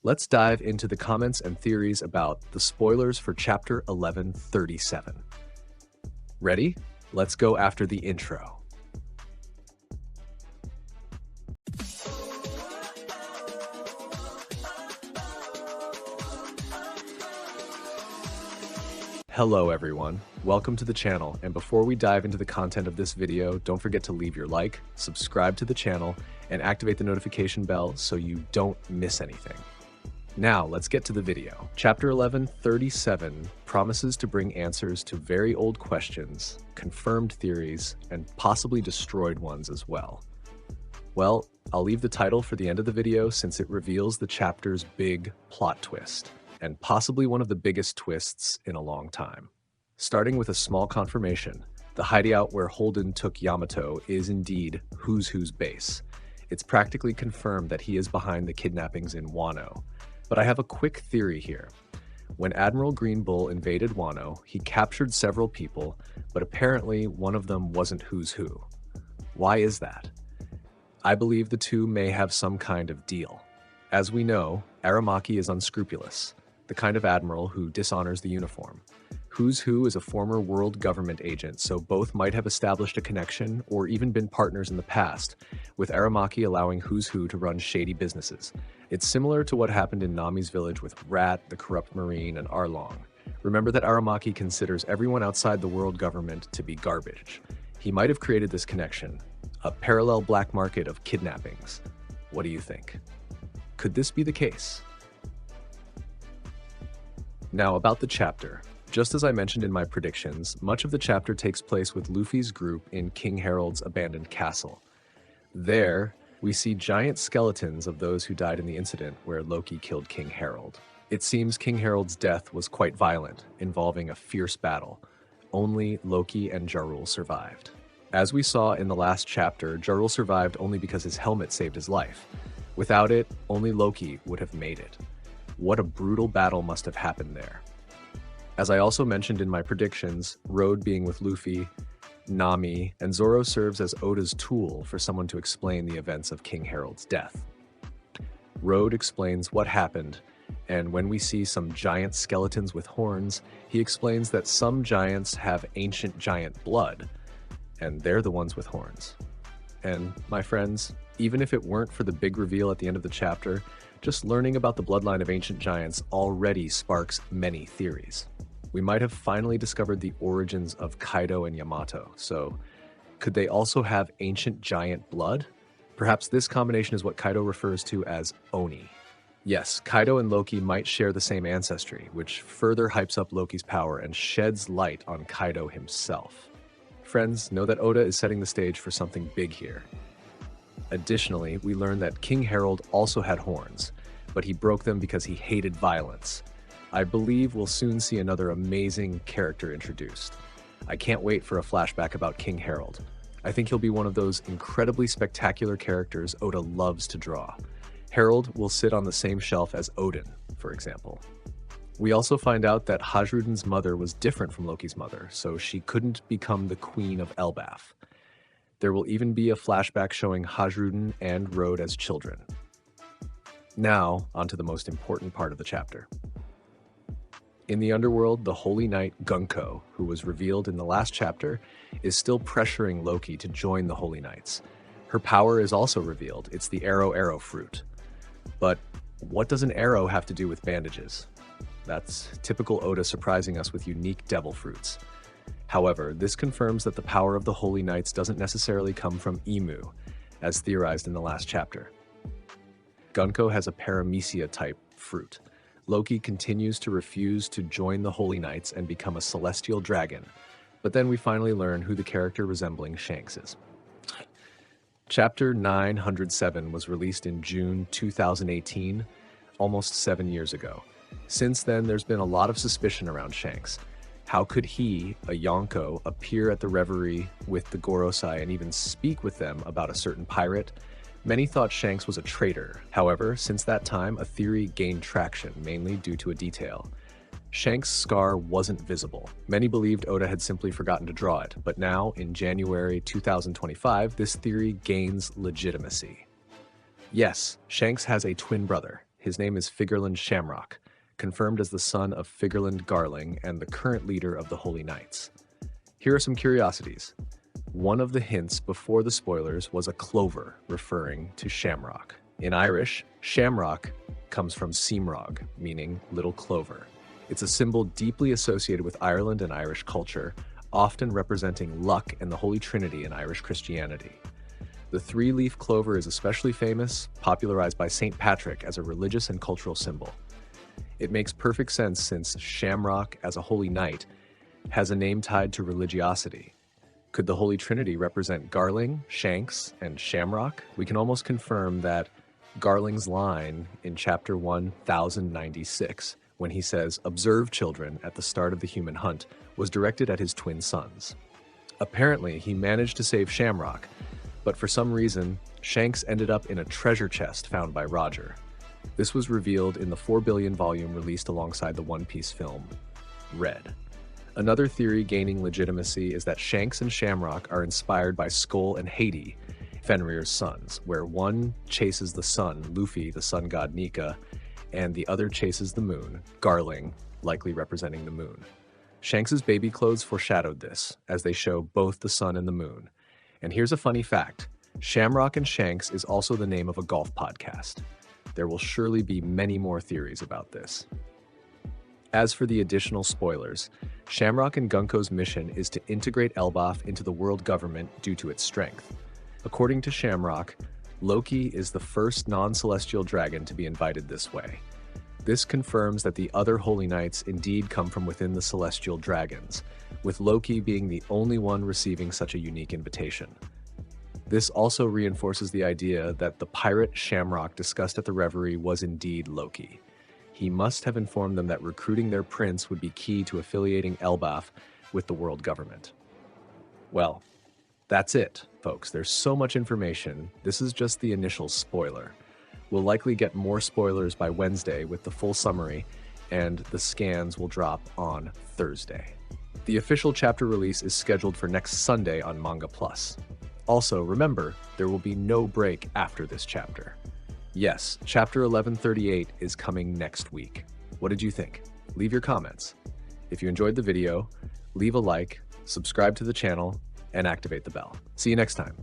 Let's dive into the comments and theories about the spoilers for Chapter 1137. Ready? Let's go after the intro. Hello everyone, welcome to the channel, and before we dive into the content of this video, don't forget to leave your like, subscribe to the channel, and activate the notification bell so you don't miss anything. Now, let's get to the video. Chapter 1137 promises to bring answers to very old questions, confirmed theories, and possibly destroyed ones as well. Well, I'll leave the title for the end of the video since it reveals the chapter's big plot twist, and possibly one of the biggest twists in a long time. Starting with a small confirmation, the hideout where Holden took Yamato is indeed Who's base. It's practically confirmed that he is behind the kidnappings in Wano. But I have a quick theory here. When Admiral Greenbull invaded Wano, he captured several people, but apparently one of them wasn't Who's Who. Why is that? I believe the two may have some kind of deal. As we know, Aramaki is unscrupulous, the kind of admiral who dishonors the uniform. Who's Who is a former world government agent, so both might have established a connection or even been partners in the past, with Aramaki allowing Who's Who to run shady businesses. It's similar to what happened in Nami's village with Rat, the corrupt Marine, and Arlong. Remember that Aramaki considers everyone outside the world government to be garbage. He might have created this connection, a parallel black market of kidnappings. What do you think? Could this be the case? Now about the chapter. Just as I mentioned in my predictions, much of the chapter takes place with Luffy's group in King Harold's abandoned castle. There, we see giant skeletons of those who died in the incident where Loki killed King Harold. It seems King Harold's death was quite violent, involving a fierce battle. Only Loki and Jarul survived. As we saw in the last chapter, Jarul survived only because his helmet saved his life. Without it, only Loki would have made it. What a brutal battle must have happened there. As I also mentioned in my predictions, Road being with Luffy, Nami, and Zoro serves as Oda's tool for someone to explain the events of King Harold's death. Road explains what happened, and when we see some giant skeletons with horns, he explains that some giants have ancient giant blood, and they're the ones with horns. And, my friends, even if it weren't for the big reveal at the end of the chapter, just learning about the bloodline of ancient giants already sparks many theories. We might have finally discovered the origins of Kaido and Yamato, so could they also have ancient giant blood? Perhaps this combination is what Kaido refers to as Oni. Yes, Kaido and Loki might share the same ancestry, which further hypes up Loki's power and sheds light on Kaido himself. Friends, know that Oda is setting the stage for something big here. Additionally, we learn that King Harold also had horns, but he broke them because he hated violence. I believe we'll soon see another amazing character introduced. I can't wait for a flashback about King Harold. I think he'll be one of those incredibly spectacular characters Oda loves to draw. Harold will sit on the same shelf as Odin, for example. We also find out that Hajruden's mother was different from Loki's mother, so she couldn't become the queen of Elbaf. There will even be a flashback showing Hajruden and Road as children. Now, onto the most important part of the chapter. In the underworld, the Holy Knight Gunko, who was revealed in the last chapter, is still pressuring Loki to join the Holy Knights. Her power is also revealed. It's the arrow fruit. But what does an arrow have to do with bandages? That's typical Oda surprising us with unique devil fruits. However, this confirms that the power of the Holy Knights doesn't necessarily come from Imu, as theorized in the last chapter. Gunko has a paramecia-type fruit. Loki continues to refuse to join the Holy Knights and become a celestial dragon, but then we finally learn who the character resembling Shanks is. Chapter 907 was released in June 2018, almost 7 years ago. Since then, there's been a lot of suspicion around Shanks. How could he, a Yonko, appear at the reverie with the Gorosei and even speak with them about a certain pirate? Many thought Shanks was a traitor. However, since that time, a theory gained traction, mainly due to a detail. Shanks' scar wasn't visible. Many believed Oda had simply forgotten to draw it, but now, in January 2025, this theory gains legitimacy. Yes, Shanks has a twin brother. His name is Figurland Shamrock, confirmed as the son of Figurland Garling and the current leader of the Holy Knights. Here are some curiosities. One of the hints before the spoilers was a clover, referring to Shamrock. In Irish, Shamrock comes from Seamrog, meaning little clover. It's a symbol deeply associated with Ireland and Irish culture, often representing luck and the Holy Trinity in Irish Christianity. The three-leaf clover is especially famous, popularized by St. Patrick as a religious and cultural symbol. It makes perfect sense since Shamrock, as a holy knight, has a name tied to religiosity. Could the Holy Trinity represent Garling, Shanks, and Shamrock? We can almost confirm that Garling's line in chapter 1096, when he says, "Observe, children," at the start of the human hunt, was directed at his twin sons. Apparently, he managed to save Shamrock, but for some reason, Shanks ended up in a treasure chest found by Roger. This was revealed in the 4 billion volume released alongside the One Piece film, Red. Another theory gaining legitimacy is that Shanks and Shamrock are inspired by Skoll and Haiti, Fenrir's sons, where one chases the sun, Luffy, the sun god Nika, and the other chases the moon, Garling, likely representing the moon. Shanks's baby clothes foreshadowed this, as they show both the sun and the moon. And here's a funny fact. Shamrock and Shanks is also the name of a golf podcast. There will surely be many more theories about this. As for the additional spoilers, Shamrock and Gunko's mission is to integrate Elbaf into the world government due to its strength. According to Shamrock, Loki is the first non-celestial dragon to be invited this way. This confirms that the other Holy Knights indeed come from within the celestial dragons, with Loki being the only one receiving such a unique invitation. This also reinforces the idea that the pirate Shamrock discussed at the Reverie was indeed Loki. He must have informed them that recruiting their prince would be key to affiliating Elbaf with the world government. Well, that's it, folks. There's so much information. This is just the initial spoiler. We'll likely get more spoilers by Wednesday with the full summary, and the scans will drop on Thursday. The official chapter release is scheduled for next Sunday on Manga Plus. Also, remember, there will be no break after this chapter. Yes, chapter 1138 is coming next week. What did you think? Leave your comments. If you enjoyed the video, leave a like, subscribe to the channel, and activate the bell. See you next time.